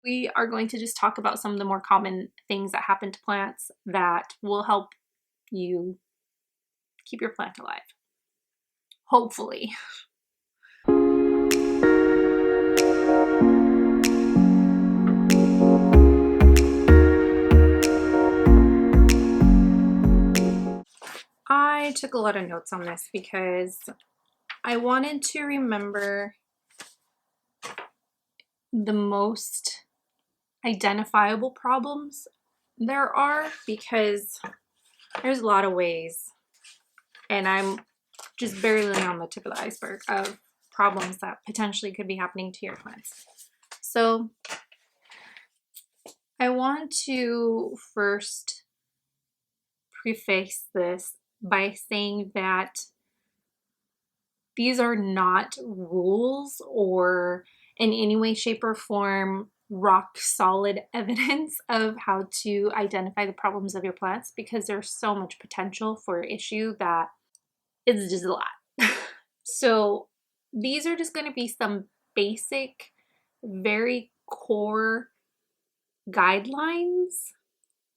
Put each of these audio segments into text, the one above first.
We are going to just talk about some of the more common things that happen to plants that will help you keep your plant alive. Hopefully. I took a lot of notes on this because I wanted to remember the most identifiable problems there are, because there's a lot of ways, and I'm just barely on the tip of the iceberg of problems that potentially could be happening to your plants. So I want to first preface this by saying that these are not rules or in any way, shape, or form rock solid evidence of how to identify the problems of your plants, because there's so much potential for issue that it's just a lot. So these are just going to be some basic, very core guidelines,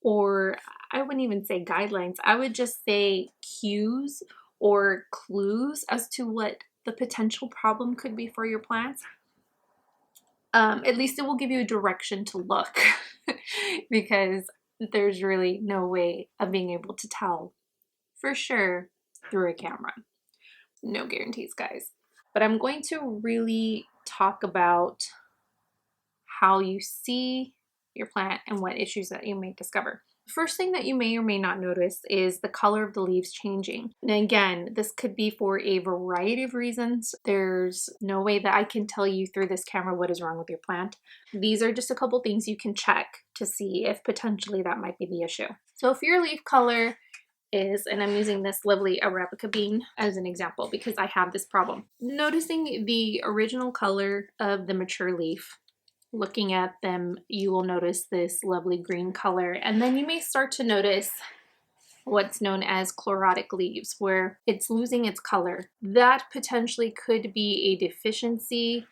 or I wouldn't even say guidelines, I would just say cues or clues as to what the potential problem could be for your plants. At least it will give you a direction to look because there's really no way of being able to tell for sure through a camera. No guarantees, guys. But I'm going to really talk about how you see your plant and what issues that you may discover. The first thing that you may or may not notice is the color of the leaves changing. And again, this could be for a variety of reasons. There's no way that I can tell you through this camera what is wrong with your plant. These are just a couple things you can check to see if potentially that might be the issue. So if your leaf color is, and I'm using this lovely Arabica bean as an example because I have this problem. Noticing the original color of the mature leaf, looking at them, you will notice this lovely green color, and then you may start to notice what's known as chlorotic leaves, where it's losing its color. That potentially could be a deficiency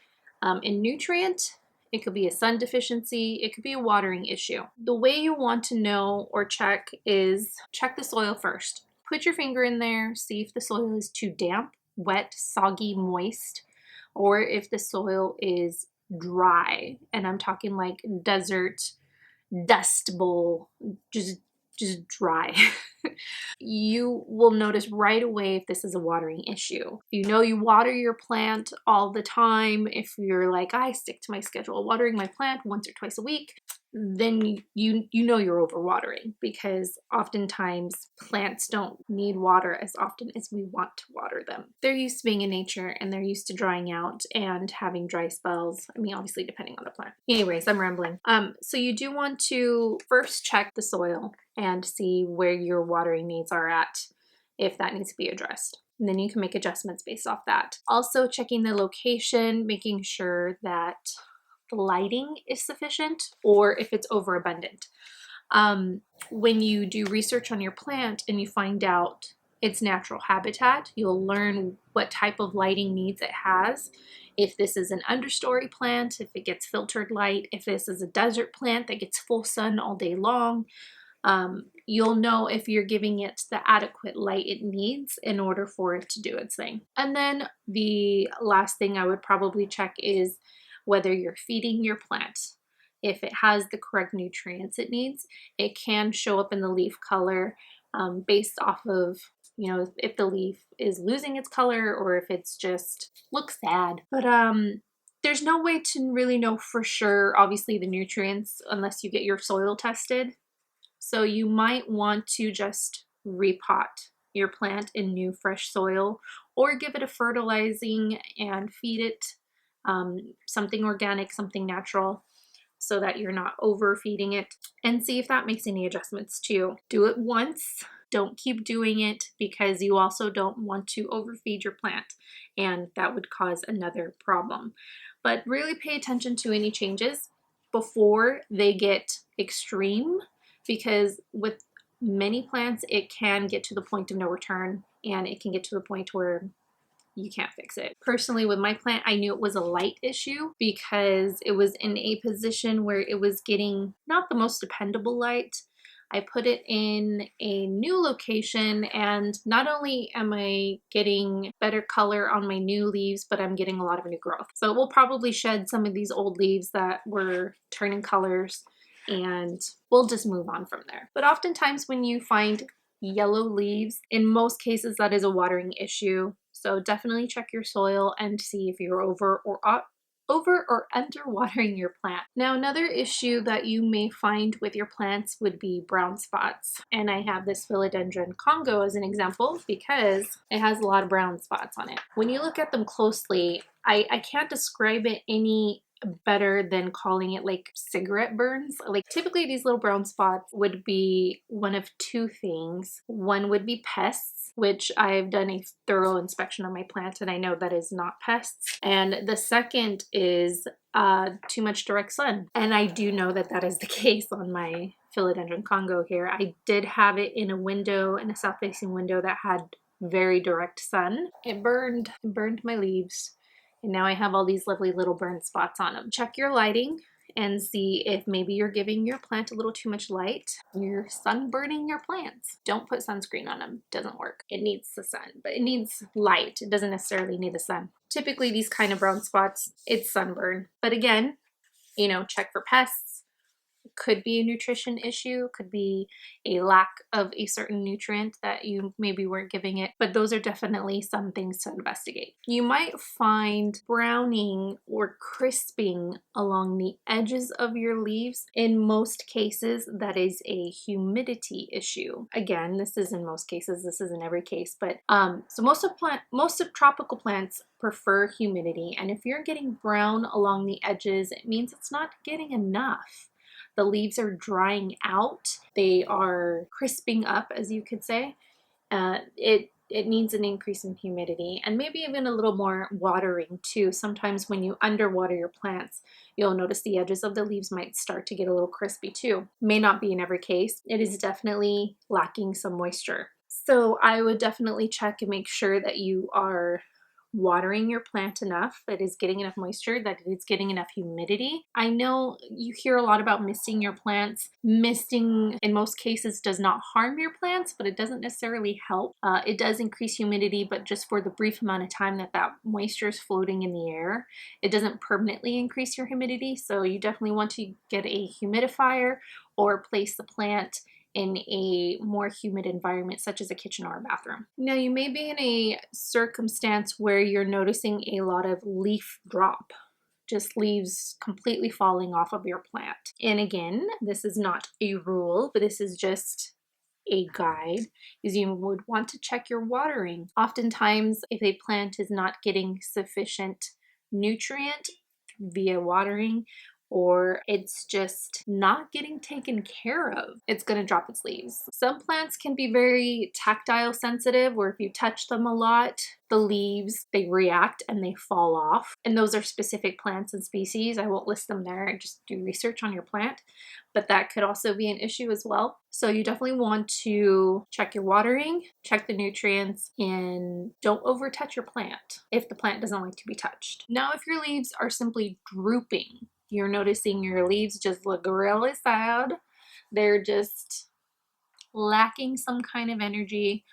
in nutrient. It could be a sun deficiency. It could be a watering issue. The way you want to know or check is check the soil first. Put your finger in there, see if the soil is too damp, wet, soggy, moist, or if the soil is dry. And I'm talking like desert, dust bowl, just dry. You will notice right away if this is a watering issue. You know you water your plant all the time. If you're like, I stick to my schedule of watering my plant once or twice a week, then you know you're overwatering, because oftentimes plants don't need water as often as we want to water them. They're used to being in nature and they're used to drying out and having dry spells. I mean, obviously depending on the plant. Anyways, I'm rambling. So you do want to first check the soil and see where your watering needs are at, if that needs to be addressed. And then you can make adjustments based off that. Also checking the location, making sure that the lighting is sufficient, or if it's overabundant. When you do research on your plant and you find out its natural habitat, you'll learn what type of lighting needs it has. If this is an understory plant, if it gets filtered light, if this is a desert plant that gets full sun all day long, you'll know if you're giving it the adequate light it needs in order for it to do its thing. And then the last thing I would probably check is whether you're feeding your plant. If it has the correct nutrients it needs, it can show up in the leaf color based off of, you know, if the leaf is losing its color or if it's just looks sad. But there's no way to really know for sure, obviously, the nutrients unless you get your soil tested. So you might want to just repot your plant in new fresh soil, or give it a fertilizing and feed it something organic, something natural, so that you're not overfeeding it, and see if that makes any adjustments too. Do it once. Don't keep doing it, because you also don't want to overfeed your plant, and that would cause another problem. But really pay attention to any changes before they get extreme, because with many plants it can get to the point of no return, and it can get to the point where you can't fix it. Personally, with my plant, I knew it was a light issue because it was in a position where it was getting not the most dependable light. I put it in a new location, and not only am I getting better color on my new leaves, but I'm getting a lot of new growth. So we'll probably shed some of these old leaves that were turning colors, and we'll just move on from there. But oftentimes when you find yellow leaves, in most cases that is a watering issue. So definitely check your soil and see if you're over or under watering your plant. Now, another issue that you may find with your plants would be brown spots. And I have this philodendron Congo as an example because it has a lot of brown spots on it. When you look at them closely, I can't describe it any better than calling it like cigarette burns. Like typically these little brown spots would be one of two things. One would be pests, which I've done a thorough inspection on my plant and I know that is not pests. And the second is too much direct sun. And I do know that that is the case on my philodendron Congo here. I did have it in a window, in a south-facing window that had very direct sun. It burned my leaves. And now I have all these lovely little burn spots on them. Check your lighting and see if maybe you're giving your plant a little too much light. You're sunburning your plants. Don't put sunscreen on them. Doesn't work. It needs the sun, but it needs light. It doesn't necessarily need the sun. Typically these kind of brown spots, it's sunburn. But again, you know, check for pests. Could be a nutrition issue, could be a lack of a certain nutrient that you maybe weren't giving it, but those are definitely some things to investigate. You might find browning or crisping along the edges of your leaves. In most cases, that is a humidity issue. Again, this is in most cases, this isn't every case, but so most of tropical plants prefer humidity, and if you're getting brown along the edges, it means it's not getting enough. The leaves are drying out. They are crisping up, as you could say. It needs an increase in humidity and maybe even a little more watering too. Sometimes when you underwater your plants, you'll notice the edges of the leaves might start to get a little crispy too. May not be in every case. It is definitely lacking some moisture. So I would definitely check and make sure that you are watering your plant enough, that is getting enough moisture, that it's getting enough humidity. I know you hear a lot about misting your plants. Misting in most cases does not harm your plants, but it doesn't necessarily help. It does increase humidity, but just for the brief amount of time that that moisture is floating in the air. It doesn't permanently increase your humidity, so you definitely want to get a humidifier or place the plant in a more humid environment such as a kitchen or a bathroom. Now you may be in a circumstance where you're noticing a lot of leaf drop, just leaves completely falling off of your plant. And again, this is not a rule, but this is just a guide, is you would want to check your watering. Oftentimes, if a plant is not getting sufficient nutrient via watering, or it's just not getting taken care of, it's going to drop its leaves. Some plants can be very tactile sensitive, where if you touch them a lot, the leaves, they react and they fall off. And those are specific plants and species. I won't list them there, just do research on your plant. But that could also be an issue as well. So you definitely want to check your watering, check the nutrients, and don't over touch your plant if the plant doesn't like to be touched. Now, if your leaves are simply drooping, you're noticing your leaves just look really sad. They're just lacking some kind of energy.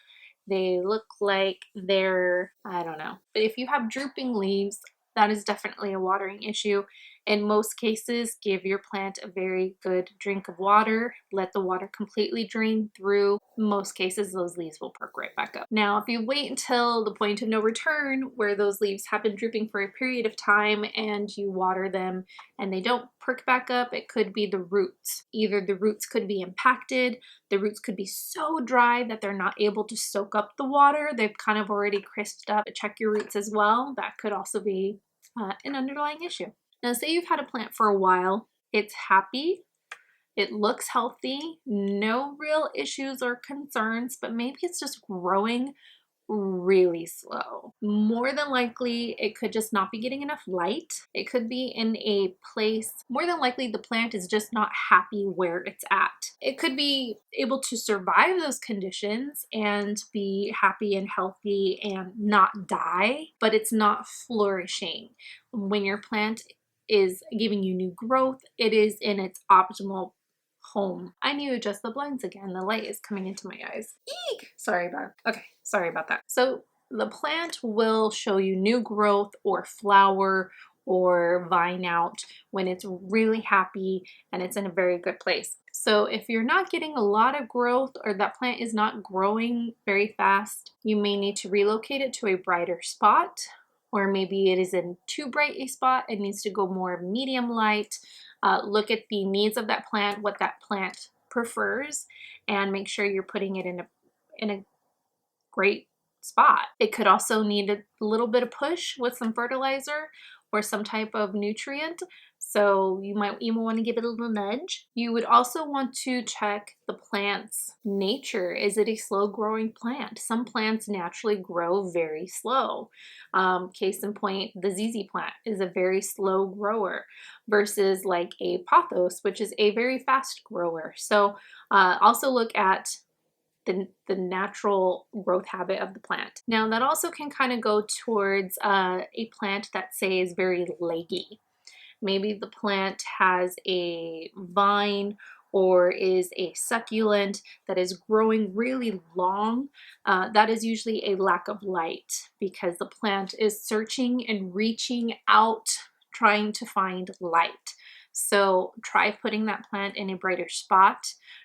They look like they're, I don't know. But if you have drooping leaves, that is definitely a watering issue. In most cases, give your plant a very good drink of water. Let the water completely drain through. In most cases, those leaves will perk right back up. Now, if you wait until the point of no return, where those leaves have been drooping for a period of time and you water them and they don't perk back up, it could be the roots. Either the roots could be impacted, the roots could be so dry that they're not able to soak up the water. They've kind of already crisped up. Check your roots as well. That could also be an underlying issue. Now, say you've had a plant for a while, it's happy, it looks healthy, no real issues or concerns, but maybe it's just growing really slow. More than likely, it could just not be getting enough light. It could be in a place, more than likely the plant is just not happy where it's at. It could be able to survive those conditions and be happy and healthy and not die, but it's not flourishing. When your plant is giving you new growth, it is in its optimal home. I need to adjust the blinds again. The light is coming into my eyes. Eek! Sorry about that. So the plant will show you new growth or flower or vine out when it's really happy and it's in a very good place. So if you're not getting a lot of growth or that plant is not growing very fast, you may need to relocate it to a brighter spot, or maybe it is in too bright a spot. It needs to go more medium light. Look at the needs of that plant, what that plant prefers, and make sure you're putting it in a great spot. It could also need a little bit of push with some fertilizer or some type of nutrient. So you might even want to give it a little nudge. You would also want to check the plant's nature. Is it a slow growing plant? Some plants naturally grow very slow. Case in point, the ZZ plant is a very slow grower versus like a pothos, which is a very fast grower. So also look at the natural growth habit of the plant. Now that also can kind of go towards a plant that say is very leggy. Maybe the plant has a vine or is a succulent that is growing really long. That is usually a lack of light because the plant is searching and reaching out, trying to find light. So try putting that plant in a brighter spot.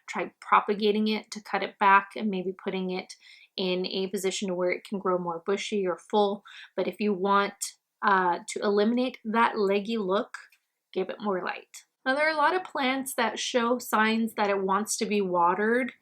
Try propagating it to cut it back and maybe putting it in a position where it can grow more bushy or full. But if you want to eliminate that leggy look, give it more light. Now there are a lot of plants that show signs that it wants to be watered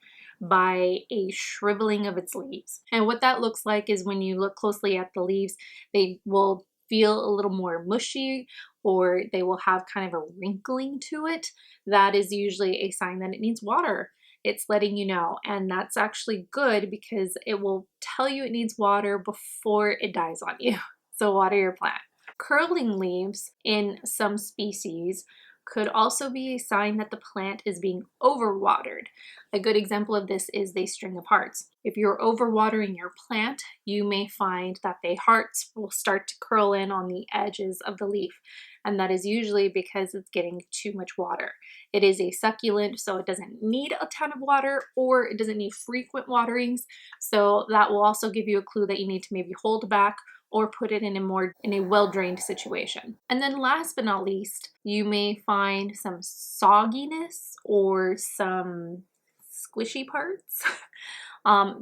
by a shriveling of its leaves. And what that looks like is when you look closely at the leaves, they will feel a little more mushy or they will have kind of a wrinkling to it. That is usually a sign that it needs water. It's letting you know, and that's actually good because it will tell you it needs water before it dies on you. So water your plant. Curling leaves in some species could also be a sign that the plant is being overwatered. A good example of this is the string of hearts. If you're overwatering your plant, you may find that the hearts will start to curl in on the edges of the leaf, and that is usually because it's getting too much water. It is a succulent, so it doesn't need a ton of water or it doesn't need frequent waterings, so that will also give you a clue that you need to maybe hold back or put it in a well-drained situation. And then last but not least, you may find some sogginess or some squishy parts.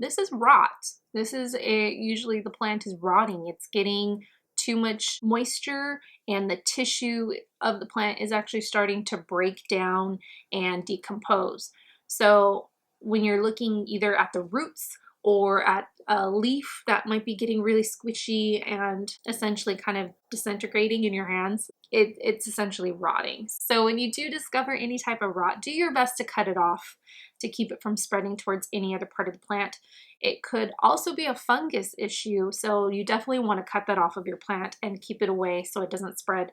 This is rot. This is usually the plant is rotting. It's getting too much moisture and the tissue of the plant is actually starting to break down and decompose. So when you're looking either at the roots or at a leaf that might be getting really squishy and essentially kind of disintegrating in your hands, it's essentially rotting. So when you do discover any type of rot, do your best to cut it off to keep it from spreading towards any other part of the plant. It could also be a fungus issue, so you definitely want to cut that off of your plant and keep it away so it doesn't spread.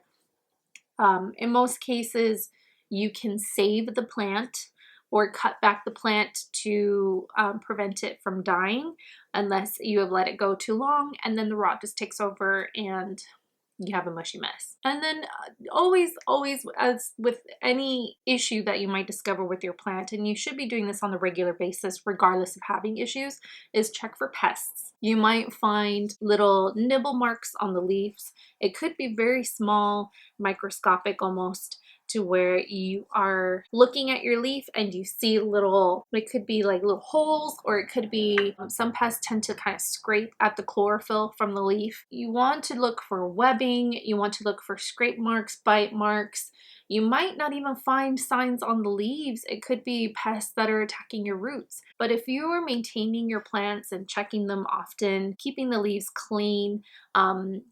In most cases, you can save the plant or cut back the plant to prevent it from dying unless you have let it go too long and then the rot just takes over and you have a mushy mess. And then always, as with any issue that you might discover with your plant, and you should be doing this on a regular basis regardless of having issues, is check for pests. You might find little nibble marks on the leaves. It could be very small, microscopic almost, to where you are looking at your leaf and you see little, it could be like little holes, or it could be some pests tend to kind of scrape at the chlorophyll from the leaf. You want to look for webbing, you want to look for scrape marks, bite marks. You might not even find signs on the leaves. It could be pests that are attacking your roots. But if you are maintaining your plants and checking them often, keeping the leaves clean,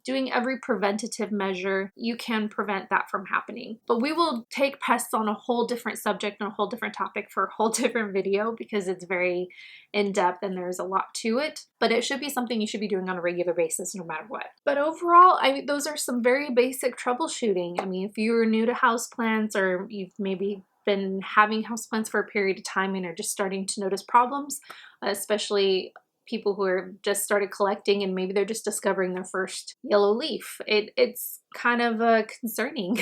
doing every preventative measure, you can prevent that from happening. But we will take pests on a whole different subject and a whole different topic for a whole different video because it's very in-depth and there's a lot to it. But it should be something you should be doing on a regular basis no matter what. But overall, those are some very basic troubleshooting. I mean, if you're new to houseplants or you've maybe been having houseplants for a period of time and are just starting to notice problems, especially people who are just started collecting and maybe they're just discovering their first yellow leaf. It's kind of concerning.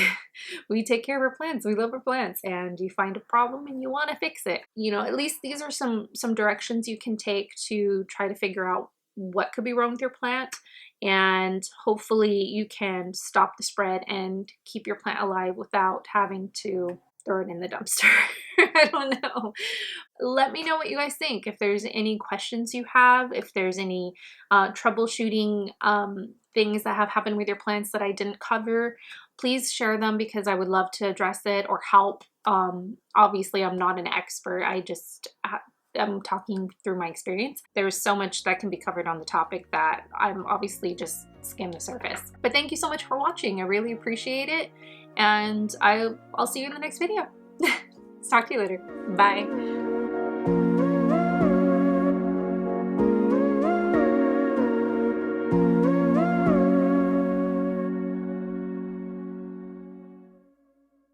We take care of our plants, we love our plants, and you find a problem and you want to fix it. You know, at least these are some directions you can take to try to figure out what could be wrong with your plant, and hopefully you can stop the spread and keep your plant alive without having to throw it in the dumpster. I don't know. Let me know what you guys think. If there's any questions you have, if there's any troubleshooting things that have happened with your plants that I didn't cover, please share them because I would love to address it or help. Obviously, I'm not an expert. I'm talking through my experience. There's so much that can be covered on the topic that I'm obviously just skimmed the surface. But thank you so much for watching. I really appreciate it. And I'll see you in the next video. Talk to you later. Bye.